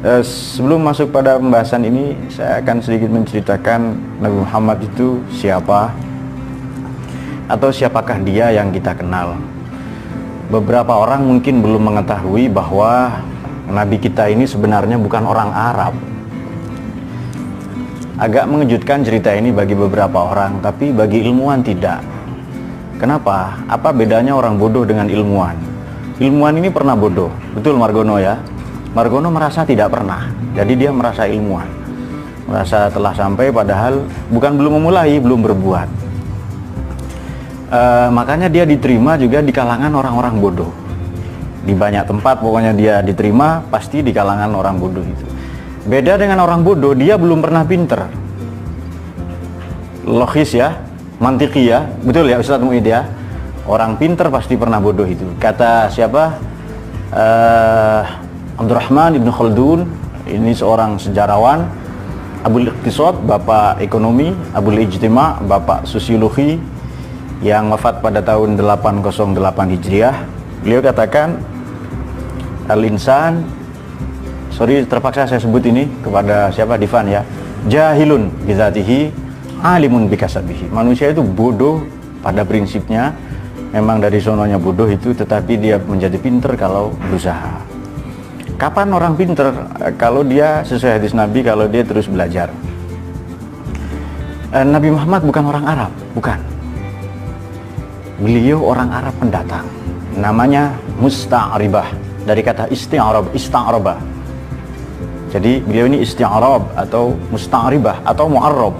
Sebelum masuk pada pembahasan ini, saya akan sedikit menceritakan Nabi Muhammad itu siapa, atau siapakah dia yang kita kenal. Beberapa orang mungkin belum mengetahui bahwa Nabi kita ini sebenarnya bukan orang Arab. Agak mengejutkan cerita ini bagi beberapa orang, tapi bagi ilmuwan tidak. Kenapa? Apa bedanya orang bodoh dengan ilmuwan? Ilmuwan ini pernah bodoh, betul Margono ya? Margono merasa tidak pernah, jadi dia merasa ilmuwan, merasa telah sampai, padahal bukan belum memulai, belum berbuat. Makanya dia diterima juga di kalangan orang-orang bodoh. Di banyak tempat pokoknya dia diterima, pasti di kalangan orang bodoh itu. Beda dengan orang bodoh, dia belum pernah pinter. Logis ya, mantiki ya, betul ya Ustadz Mu'id ya? Orang pinter pasti pernah bodoh itu. Kata siapa? Abdurrahman Ibn Khaldun, ini seorang sejarawan. Abul Iqtisad, bapak ekonomi. Abul Ijtima, bapak sosiologi, yang wafat pada tahun 808 Hijriah. Beliau katakan, al-insan, sorry terpaksa saya sebut ini kepada siapa, Divan ya, jahilun bizatihi, alimun bikasabihi. Manusia itu bodoh pada prinsipnya, memang dari sononya bodoh itu, tetapi dia menjadi pinter kalau berusaha. Kapan orang pinter? Kalau dia sesuai hadis Nabi, kalau dia terus belajar. Nabi Muhammad bukan orang Arab, bukan. Beliau orang Arab pendatang. Namanya musta'ribah, dari kata ista'rabah. Jadi beliau ini isti'arab atau musta'ribah atau mu'arrab.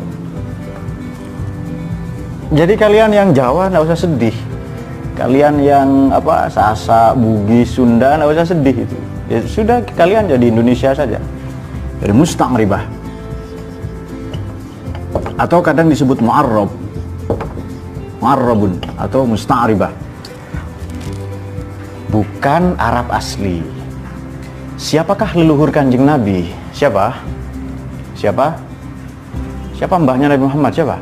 Jadi kalian yang Jawa nggak usah sedih. Kalian yang Sasak, Bugis, Sunda nggak usah sedih itu. Ya sudah, kalian jadi Indonesia saja. Dari musta'ribah. Atau kadang disebut mu'arrab. Mu'arrabun atau musta'ribah. Bukan Arab asli. Siapakah leluhur Kanjeng Nabi? Siapa? Siapa? Siapa mbahnya Nabi Muhammad? Siapa?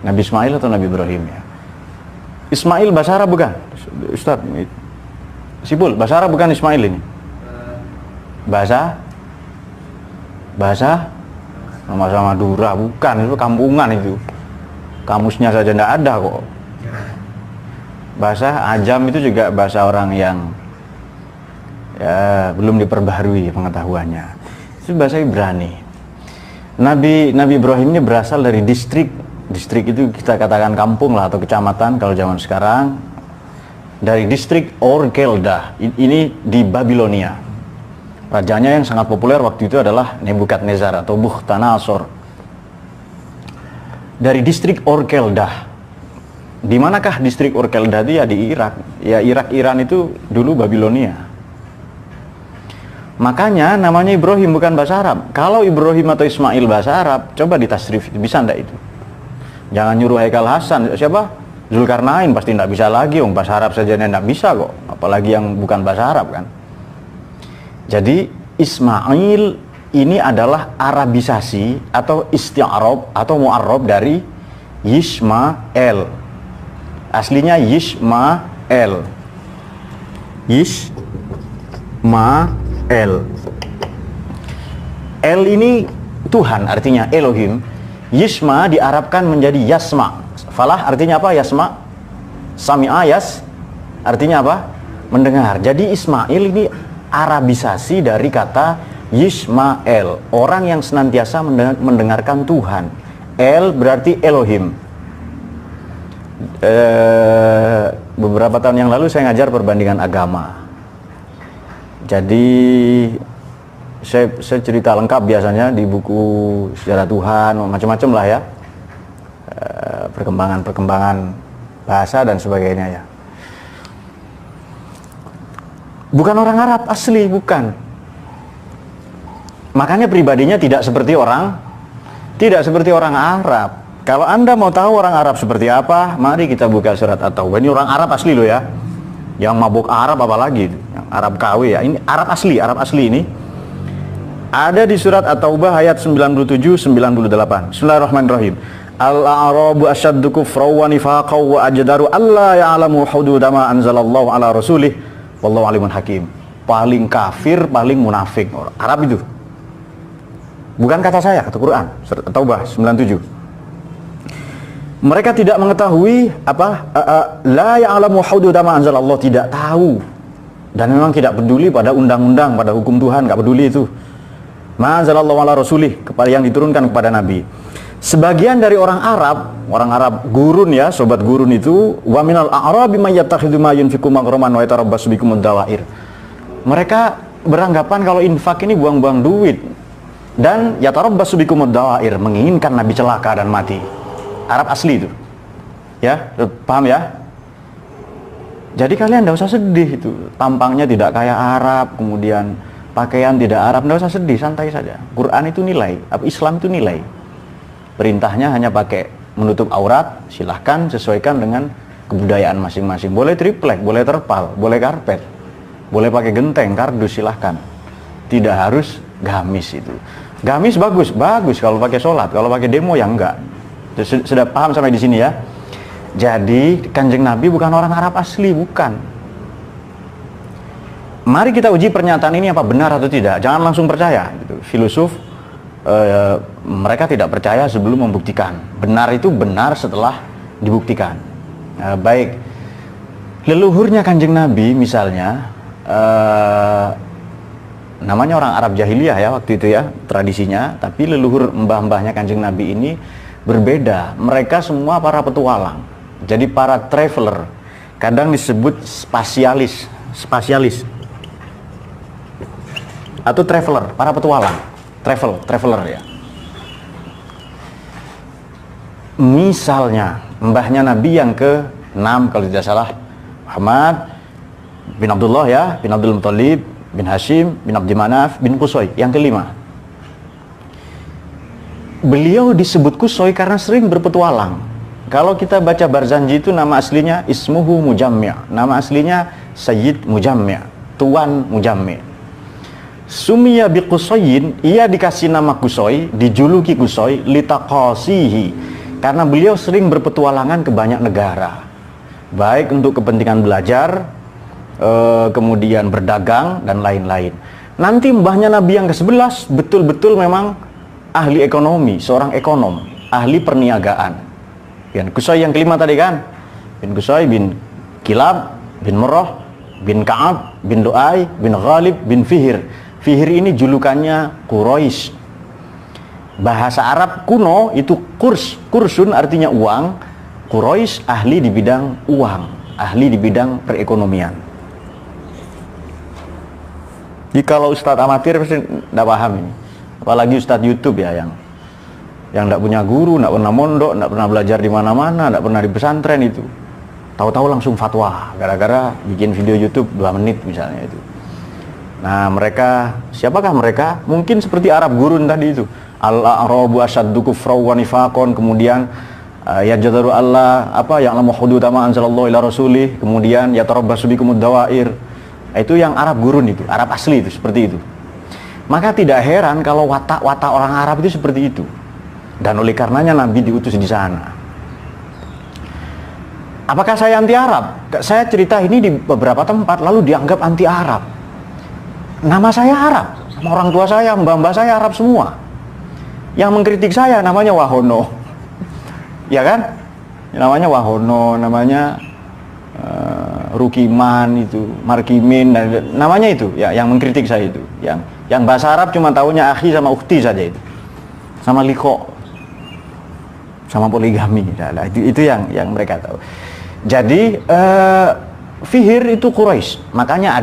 Nabi Ismail atau Nabi Ibrahim ya? Ismail bahasa Arab bukan? Ustaz Sipul, bahasa Arab bukan Ismail ini? Bahasa sama Madura, bukan, itu kampungan itu. Kamusnya saja tidak ada kok. Bahasa Ajam itu juga bahasa orang yang ya belum diperbaharui pengetahuannya. Itu bahasa Ibrani. Nabi Ibrahim ini berasal dari distrik itu kita katakan kampung lah atau kecamatan kalau zaman sekarang, dari distrik Ur-Keldah. Ini di Babilonia. Rajanya yang sangat populer waktu itu adalah Nebukadnezar atau Bukhtanasor. Dari distrik Ur-Keldah. Di manakah distrik Ur-Keldah itu? Ya di Irak. Ya Iran itu dulu Babilonia. Makanya namanya Ibrahim bukan bahasa Arab. Kalau Ibrahim atau Ismail bahasa Arab, coba ditasrif, bisa enggak itu? Jangan nyuruh Haikal Hasan, siapa? Zulkarnain pasti enggak bisa lagi, bahasa Arab saja enggak bisa kok, apalagi yang bukan bahasa Arab kan. Jadi Ismail ini adalah Arabisasi atau isti'arab atau mu'arrab dari Yishmael. Aslinya Yishmael. Yishmael. El ini Tuhan, artinya Elohim. Yishma diarabkan menjadi Yasma. Falah artinya apa? Yasma. Sami'a yas artinya apa? Mendengar. Jadi Ismail ini Arabisasi dari kata Yishmael, orang yang senantiasa mendengarkan Tuhan. El berarti Elohim. Beberapa tahun yang lalu saya ngajar perbandingan agama. Jadi saya cerita lengkap biasanya di buku Sejarah Tuhan, macam-macam lah ya, perkembangan bahasa dan sebagainya ya. Bukan orang Arab asli, bukan. Makanya pribadinya tidak seperti orang Arab. Kalau Anda mau tahu orang Arab seperti apa, mari kita buka surat At-Taubah. Ini orang Arab asli loh ya. Yang mabuk Arab apalagi, yang Arab KW ya. Ini Arab asli ini. Ada di surat At-Taubah ayat 97-98. Bismillahirrahmanirrahim. Al-a'rabu asyaddu kufran wa nifaqan wa ajdaru alla ya'lamu hududa ma anzalallahu ala rasulih wallahu alimun hakim. paling kafir, paling munafik. Arab itu. Bukan kata saya, kata Quran. Taubah 97. Mereka tidak mengetahui la ya'lamu hududa ma anzalallah, tidak tahu. Dan memang tidak peduli pada undang-undang, pada hukum Tuhan, enggak peduli itu. Ma anzalallahu ala rasulih, kepada yang diturunkan kepada nabi. Sebagian dari orang Arab gurun ya, sobat gurun itu, wa minal a'rabi may yattakhidhu ma yunfiqu maghraman wa yatarabbasu bikumud dawair. Mereka beranggapan kalau infak ini buang-buang duit dan yatarabbasu bikumud dawair, menginginkan nabi celaka dan mati. Arab asli itu. Ya, paham ya? Jadi kalian enggak usah sedih itu. Tampangnya tidak kayak Arab, kemudian pakaian tidak Arab, enggak usah sedih, santai saja. Quran itu nilai, Islam itu nilai. Perintahnya hanya pakai menutup aurat, silahkan sesuaikan dengan kebudayaan masing-masing. Boleh triplek, boleh terpal, boleh karpet, boleh pakai genteng, kardus, silahkan. Tidak harus gamis itu. Gamis bagus kalau pakai sholat, kalau pakai demo ya enggak. Sudah paham sampai di sini ya? Jadi Kanjeng Nabi bukan orang Arab asli, bukan. Mari kita uji pernyataan ini apa benar atau tidak. Jangan langsung percaya. Gitu. Filosof mereka tidak percaya sebelum membuktikan. Benar itu benar setelah dibuktikan. Baik, leluhurnya Kanjeng Nabi misalnya, namanya orang Arab jahiliyah ya waktu itu ya, tradisinya. Tapi leluhur mbah-mbahnya Kanjeng Nabi ini berbeda. Mereka semua para petualang. Jadi para traveler. Kadang disebut spasialis atau traveler, para petualang. Traveler ya. Misalnya mbahnya Nabi yang ke-6 kalau tidak salah, Muhammad bin Abdullah ya, bin Abdul Muthalib, bin Hashim, bin Abdi Manaf, bin Qusay, yang ke-5. Beliau disebut Qusay karena sering berpetualang. Kalau kita baca Barzanji itu nama aslinya Ismuhu Mujammi', nama aslinya Sayyid Mujammi', Tuan Mujammi'. Sumiya bi Qusayyin, ia dikasih nama Qusay, dijuluki Qusay litaqasihi, karena beliau sering berpetualangan ke banyak negara, baik untuk kepentingan belajar, kemudian berdagang dan lain-lain. Nanti mbahnya Nabi yang ke-11 betul-betul memang ahli ekonomi, seorang ekonom, ahli perniagaan. Yang Qusay yang ke-5 tadi kan, bin Qusay bin Kilab bin Murrah bin Ka'ab bin Lu'ay bin Ghalib bin Fihir. Fihir ini julukannya Quraisy. Bahasa Arab kuno itu kursun artinya uang. Quraisy ahli di bidang uang, ahli di bidang perekonomian. Jadi kalau ustadz amatir pasti tidak paham ini. Apalagi ustadz YouTube ya yang tidak punya guru, tidak pernah mondok, tidak pernah belajar di mana-mana, tidak pernah di pesantren itu. Tahu-tahu langsung fatwa gara-gara bikin video YouTube 2 menit misalnya itu. Nah, mereka, siapakah mereka? Mungkin seperti Arab gurun tadi itu. Al-a'rabu asyaddu kufran wa nifaqan, kemudian yajdaru Allah ya'lamu hududa ma anzalallahu ila rasulih, kemudian yatarabbasu bikumud dawair. Itu yang Arab gurun itu, Arab asli itu seperti itu. Maka tidak heran kalau watak-watak orang Arab itu seperti itu. Dan oleh karenanya Nabi diutus di sana. Apakah saya anti Arab? Saya cerita ini di beberapa tempat lalu dianggap anti Arab. Nama saya Arab, nama orang tua saya, mbah-mbah saya Arab semua. Yang mengkritik saya namanya Wahono, ya kan? Namanya Wahono, namanya Rukiman itu, Markimin, dan namanya itu, ya, yang mengkritik saya itu. Yang bahasa Arab cuma tahunya akhi sama ukhti saja itu, sama liko, sama poligami. Nah, itu yang mereka tahu. Jadi Fihir itu Quraisy, makanya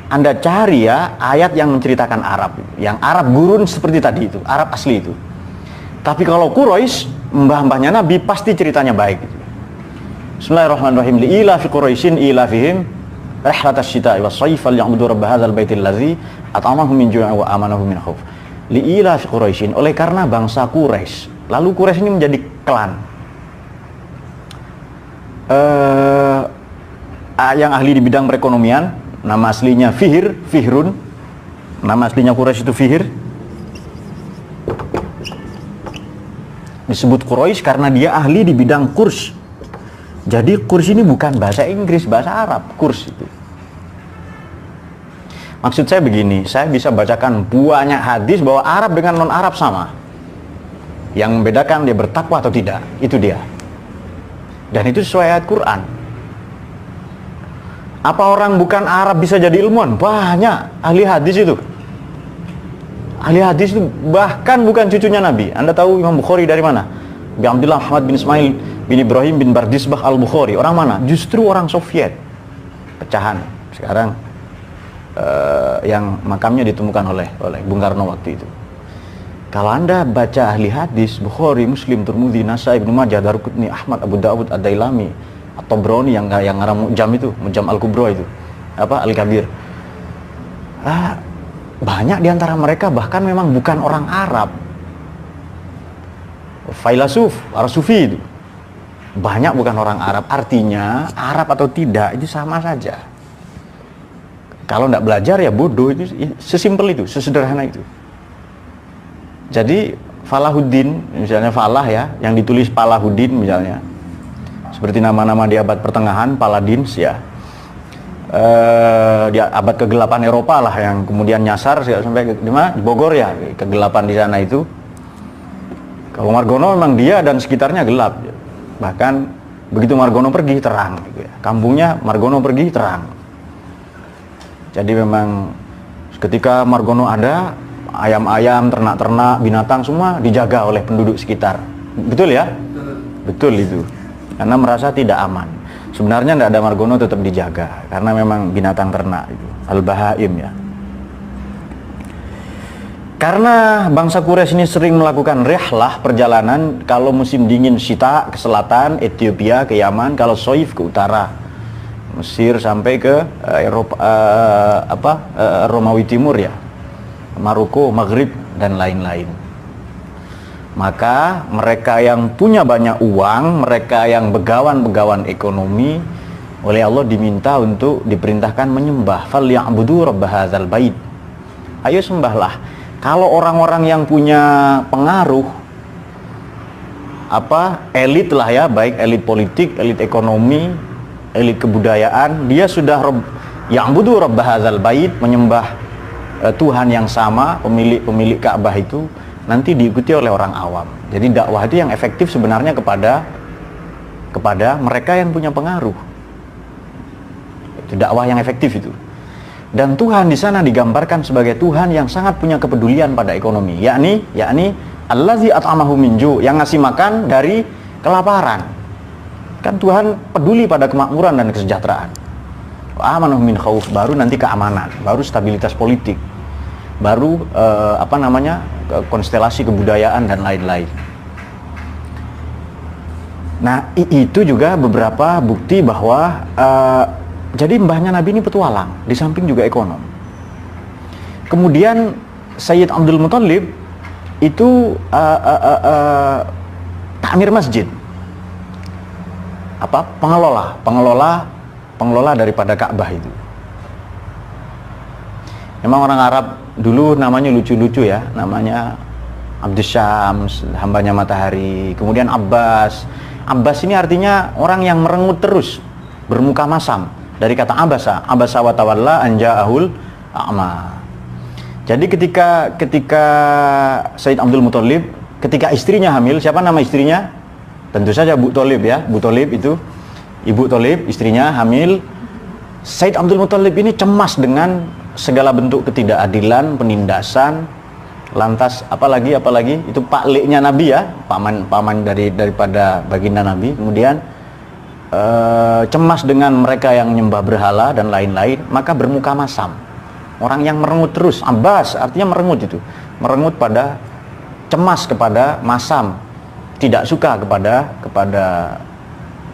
Anda cari ya ayat yang menceritakan Arab, yang Arab gurun seperti tadi itu, Arab asli itu. Tapi kalau Quraisy, mbah-mbahnya Nabi pasti ceritanya baik gitu. Bismillahirrahmanirrahim. Liila fi Quraisyin ilafihim rihlatasy syita'i was-shayf falya'budu rabb hadzal baitil ladzi at'amahum min ju'in wa amanahum min khauf. Liila fi Quraisyin, oleh karena bangsa Quraisy. Lalu Quraisy ini menjadi klan yang ahli di bidang perekonomian. Nama aslinya Fihrun. Nama aslinya Quraisy itu Fihir. Disebut Quraisy karena dia ahli di bidang kurs. Jadi kurs ini bukan bahasa Inggris, bahasa Arab, kurs itu. Maksud saya begini, saya bisa bacakan banyak hadis bahwa Arab dengan non-Arab sama. Yang membedakan dia bertakwa atau tidak, itu dia. Dan itu sesuai ayat Quran. Apa orang bukan Arab bisa jadi ilmuwan? Banyak ahli hadis itu. Ahli hadis itu bahkan bukan cucunya Nabi. Anda tahu Imam Bukhari dari mana? Bi Abdullah Muhammad bin Ismail bin Ibrahim bin Bardisbah al-Bukhari. Orang mana? Justru orang Soviet. Pecahan. Sekarang yang makamnya ditemukan oleh Bung Karno waktu itu. Kalau Anda baca ahli hadis, Bukhari, Muslim, Tirmidzi, Nasai, Ibnu Majah, Daruqutni, Ahmad, Abu Dawud, Ad-Dailami, atau Broni yang ngarang Mu'jam itu, Mu'jam Al-Kubra itu, Al-Kabir. Banyak diantara mereka bahkan memang bukan orang Arab. Failasuf, para sufi itu banyak bukan orang Arab. Artinya Arab atau tidak itu sama saja. Kalau tidak belajar ya bodoh, itu sesimpel itu, sesederhana itu. Jadi Falahuddin, misalnya Falah ya, yang ditulis Falahuddin misalnya, seperti nama-nama di abad pertengahan, Paladins ya, di abad kegelapan Eropa lah, yang kemudian nyasar sampai di mana? Di Bogor ya, kegelapan di sana itu. Kalau Margono memang dia dan sekitarnya gelap, bahkan begitu Margono pergi terang, gitu ya. Kampungnya Margono pergi terang. Jadi memang ketika Margono ada, ayam-ayam, ternak-ternak, binatang semua dijaga oleh penduduk sekitar. Betul ya? Betul itu. Karena merasa tidak aman. Sebenarnya tidak ada Margono tetap dijaga karena memang binatang ternak itu, al-bahaim ya. Karena bangsa Quraisy ini sering melakukan rihlah, perjalanan, kalau musim dingin Syita ke selatan, Ethiopia ke Yaman, kalau Soif ke utara, Mesir sampai ke Eropa, Romawi Timur ya, Maroko, Maghrib dan lain-lain. Maka mereka yang punya banyak uang, mereka yang begawan-begawan ekonomi, oleh Allah diminta untuk diperintahkan menyembah. Falya'budu rabb hadzal bait. Ayo sembahlah. Kalau orang-orang yang punya pengaruh, elit lah ya, baik elit politik, elit ekonomi, elit kebudayaan, dia sudah ya'budu rabb hadzal bait, menyembah Tuhan yang sama, pemilik Ka'bah itu, nanti diikuti oleh orang awam. Jadi dakwah itu yang efektif sebenarnya kepada mereka yang punya pengaruh. Itu dakwah yang efektif itu. Dan Tuhan di sana digambarkan sebagai Tuhan yang sangat punya kepedulian pada ekonomi, yakni allazi at'amahu min ju', yang ngasih makan dari kelaparan. Kan Tuhan peduli pada kemakmuran dan kesejahteraan. Amanah min khauf, baru nanti keamanan, baru stabilitas politik, baru konstelasi kebudayaan dan lain-lain. Nah, itu juga beberapa bukti bahwa jadi mbahnya Nabi ini petualang, di samping juga ekonom. Kemudian Sayyid Abdul Muthalib itu takmir masjid, pengelola daripada Ka'bah itu. Memang orang Arab dulu namanya lucu-lucu ya, namanya Abdus Syams, hambanya matahari. Kemudian Abbas ini artinya orang yang merengut terus, bermuka masam, dari kata abasa wa tawalla an ja'ahul a'ma. Jadi ketika Sayyid Abdul Muthalib, ketika istrinya hamil, siapa nama istrinya? Tentu saja Bu Thalib ya, Bu Thalib itu Ibu Thalib, istrinya hamil. Sayyid Abdul Muthalib ini cemas dengan segala bentuk ketidakadilan, penindasan. Lantas apalagi itu paliknya Nabi ya, paman daripada baginda Nabi. Kemudian cemas dengan mereka yang menyembah berhala dan lain-lain, maka bermuka masam. Orang yang merengut terus, Abbas artinya merengut itu, merengut pada, cemas kepada, masam, tidak suka kepada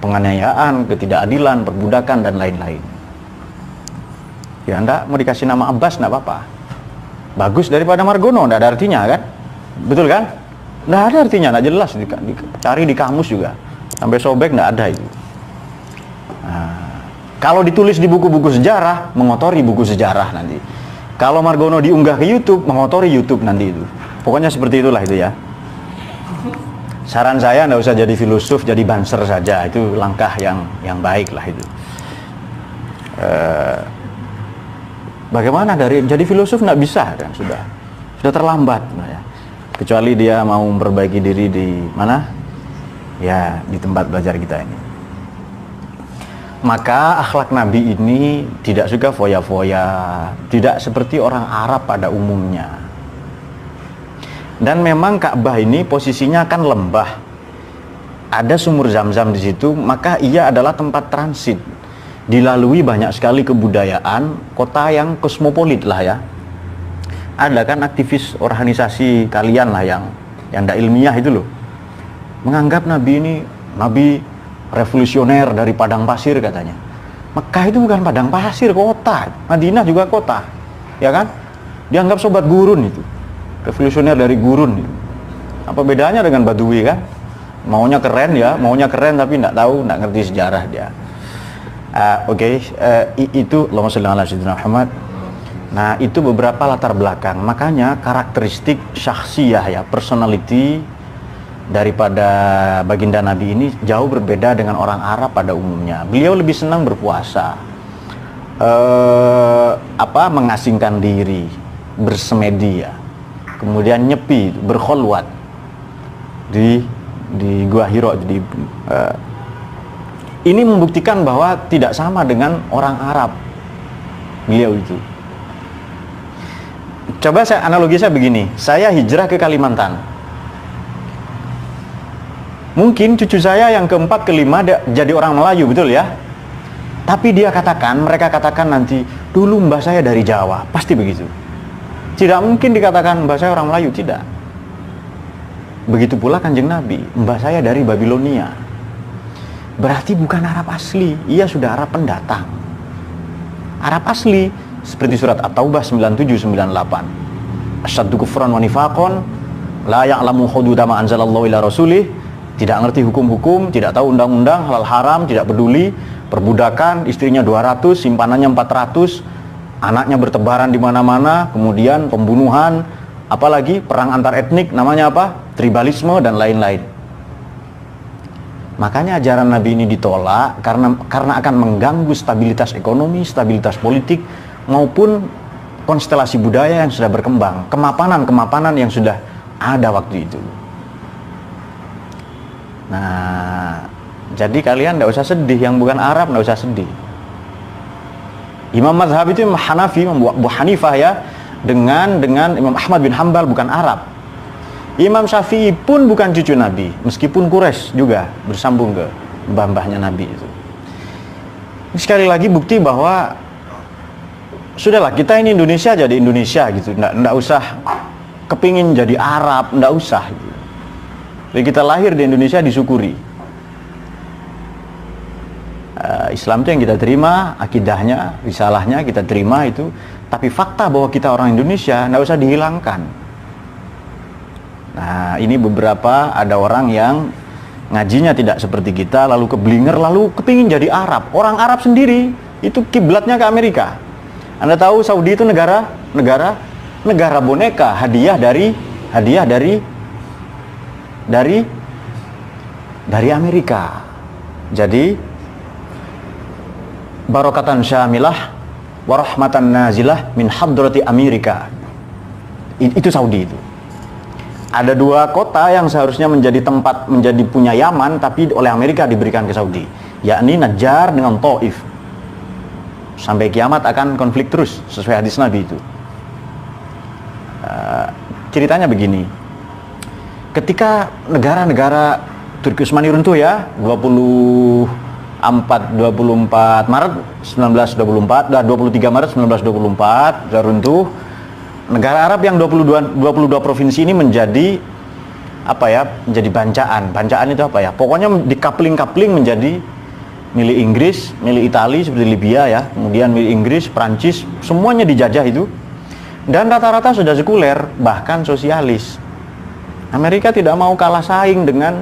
penganiayaan, ketidakadilan, perbudakan dan lain-lain. Ya Anda mau dikasih nama Abbas enggak apa-apa, bagus daripada Margono, enggak ada artinya kan, betul kan? Enggak ada artinya, enggak jelas, cari di kamus juga sampai sobek enggak ada itu. Nah, kalau ditulis di buku-buku sejarah, mengotori buku sejarah nanti. Kalau Margono diunggah ke YouTube, mengotori YouTube nanti itu. Pokoknya seperti itulah itu ya. Saran saya nggak usah jadi filosof, jadi banser saja. Itu langkah yang baik lah itu. Bagaimana jadi filosof nggak bisa kan, sudah terlambat ya. Kecuali dia mau memperbaiki diri di mana? Ya, di tempat belajar kita ini. Maka akhlak Nabi ini tidak suka foya-foya, tidak seperti orang Arab pada umumnya. Dan memang Ka'bah ini posisinya kan lembah. Ada sumur Zam-Zam di situ, maka ia adalah tempat transit. Dilalui banyak sekali kebudayaan, kota yang kosmopolit lah ya. Ada kan aktivis organisasi kalian lah yang tidak ilmiah itu loh, menganggap Nabi ini Nabi revolusioner dari padang pasir katanya. Mekah itu bukan padang pasir, kota. Madinah juga kota, ya kan? Dianggap sobat gurun itu, revolusioner dari gurun itu. Apa bedanya dengan Badui kan? Maunya keren tapi nggak ngerti sejarah dia. Itu Allahumma sholli ala sayyidina Muhammad. Nah, itu beberapa latar belakang. Makanya karakteristik syakhsiyah ya, personality daripada baginda Nabi ini jauh berbeda dengan orang Arab pada umumnya. Beliau lebih senang berpuasa, mengasingkan diri, bersemedi ya. Kemudian nyepi, berkholwat di Gua Hira. Ini membuktikan bahwa tidak sama dengan orang Arab beliau itu. Coba analogi saya begini, saya hijrah ke Kalimantan. Mungkin cucu saya yang keempat, kelima jadi orang Melayu, betul ya? Tapi mereka katakan nanti, dulu mbah saya dari Jawa, pasti begitu. Tidak mungkin dikatakan mbah saya orang Melayu, tidak. Begitu pula Kanjeng Nabi, mbah saya dari Babilonia. Berarti bukan Arab asli, ia sudah Arab pendatang. Arab asli, seperti surat At-Taubah 97-98. Asyaddu kufran wa nifaqon, la ya'lamu hududa ma anzalallahu ila rasulih. Tidak ngerti hukum-hukum, tidak tahu undang-undang, halal haram, tidak peduli. Perbudakan, istrinya 200, simpanannya 400, anaknya bertebaran di mana-mana, kemudian pembunuhan, apalagi perang antar etnik, namanya apa? Tribalisme dan lain-lain. Makanya ajaran Nabi ini ditolak karena akan mengganggu stabilitas ekonomi, stabilitas politik, maupun konstelasi budaya yang sudah berkembang, kemapanan yang sudah ada waktu itu. Nah, jadi kalian tidak usah sedih, yang bukan Arab tidak usah sedih. Imam mazhab itu Imam Hanafi, Imam Abu Hanifah ya, dengan Imam Ahmad bin Hambal bukan Arab. Imam Syafi'i pun bukan cucu Nabi, meskipun Quraisy juga bersambung ke mbah-mbahnya Nabi itu. Sekali lagi bukti bahwa sudahlah, kita ini Indonesia jadi Indonesia gitu, nggak usah kepingin jadi Arab, nggak usah gitu. Jadi kita lahir di Indonesia disyukuri. Islam itu yang kita terima, akidahnya, risalahnya kita terima itu, tapi fakta bahwa kita orang Indonesia nggak usah dihilangkan. Nah, ini beberapa ada orang yang ngajinya tidak seperti kita, lalu keblinger, lalu kepingin jadi Arab. Orang Arab sendiri itu kiblatnya ke Amerika. Anda tahu Saudi itu negara boneka, hadiah dari Amerika. Jadi barokatan syamilah warahmatan nazilah min hadrati Amerika. Itu Saudi itu. Ada dua kota yang seharusnya menjadi punya Yaman, tapi oleh Amerika diberikan ke Saudi, yakni Najjar dengan Taif. Sampai kiamat akan konflik terus, sesuai hadis Nabi itu. Ceritanya begini, ketika negara-negara Turki Utsmani runtuh ya, 24 Maret 1924, 23 Maret 1924 sudah runtuh. Negara Arab yang 22 provinsi ini menjadi menjadi bancaan. Bancaan itu apa ya? Pokoknya dikapling-kapling menjadi milik Inggris, milik Italia seperti Libya ya, kemudian milik Inggris, Prancis, semuanya dijajah itu. Dan rata-rata sudah sekuler, bahkan sosialis. Amerika tidak mau kalah saing dengan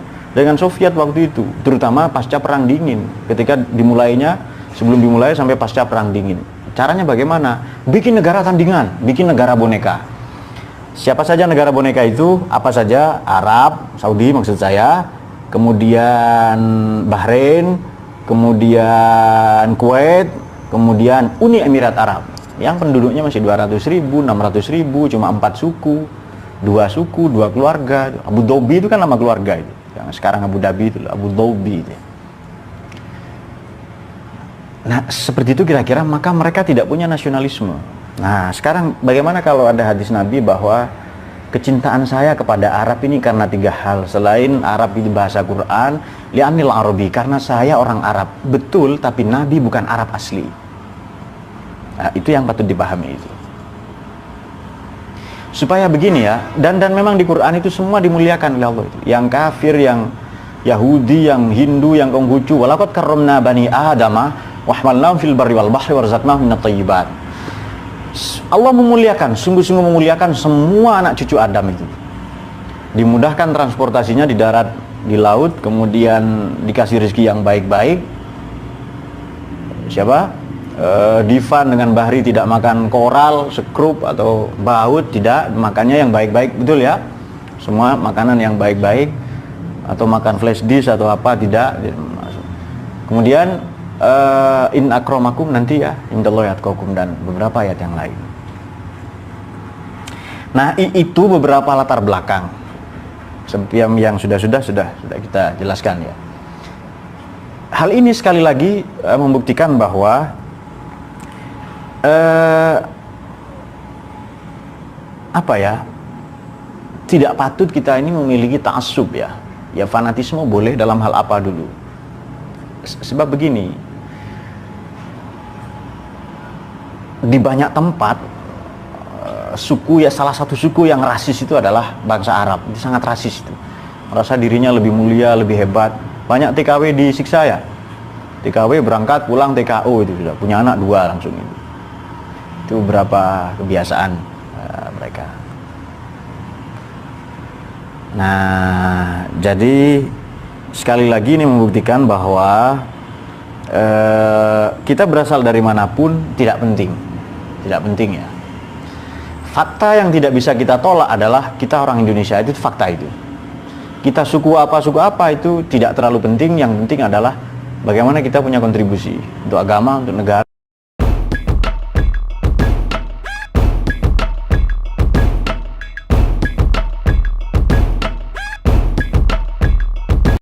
Soviet waktu itu, terutama pasca Perang Dingin. Ketika sebelum dimulai sampai pasca Perang Dingin. Caranya bagaimana? Bikin negara tandingan, bikin negara boneka. Siapa saja negara boneka itu? Apa saja? Arab, Saudi maksud saya, kemudian Bahrain, kemudian Kuwait, kemudian Uni Emirat Arab. yang penduduknya masih 200.000, 600.000, cuma 4 suku, 2 keluarga. Abu Dhabi itu kan nama keluarga itu, yang sekarang Abu Dhabi itu Abu Dhabi itu. Nah seperti itu kira-kira, maka mereka tidak punya nasionalisme. Nah sekarang bagaimana kalau ada hadis Nabi bahwa kecintaan saya kepada Arab ini karena 3 hal. Selain Arab itu bahasa Quran, li'anil Arabi, karena saya orang Arab. Betul, tapi Nabi bukan Arab asli. Nah, itu yang patut dipahami itu. Supaya begini ya, dan memang di Quran itu semua dimuliakan oleh Allah itu. Yang kafir, yang Yahudi, yang Hindu, yang Konghucu. Walaqad karramna bani Adama wa hamalnahum fil barri wal bahri warzaqnahum minat thayyibat. Allah memuliakan, sungguh-sungguh memuliakan semua anak cucu Adam itu. Dimudahkan transportasinya di darat, di laut, kemudian dikasih rezeki yang baik-baik. Siapa? Divan dengan Bahri tidak makan koral, sekrup atau baut, tidak, makannya yang baik-baik, betul ya? Semua makanan yang baik-baik, atau makan flash dish atau apa, tidak. Kemudian in akramakum nanti ya indallahi atqakum, dan beberapa ayat yang lain. Nah itu beberapa latar belakang yang sudah kita jelaskan ya. Hal ini sekali lagi membuktikan bahwa tidak patut kita ini memiliki ta'assub ya. Ya fanatisme boleh dalam hal apa dulu. Sebab begini, di banyak tempat suku ya, salah satu suku yang rasis itu adalah bangsa Arab. Itu sangat rasis itu. Merasa dirinya lebih mulia, lebih hebat. Banyak TKW disiksa ya. TKW berangkat pulang TKO itu sudah punya anak 2 langsung itu. Itu beberapa kebiasaan mereka. Nah, jadi sekali lagi ini membuktikan bahwa kita berasal dari manapun tidak penting ya. Fakta yang tidak bisa kita tolak adalah kita orang Indonesia, itu fakta itu. Kita suku apa itu tidak terlalu penting. Yang penting adalah bagaimana kita punya kontribusi untuk agama, untuk negara.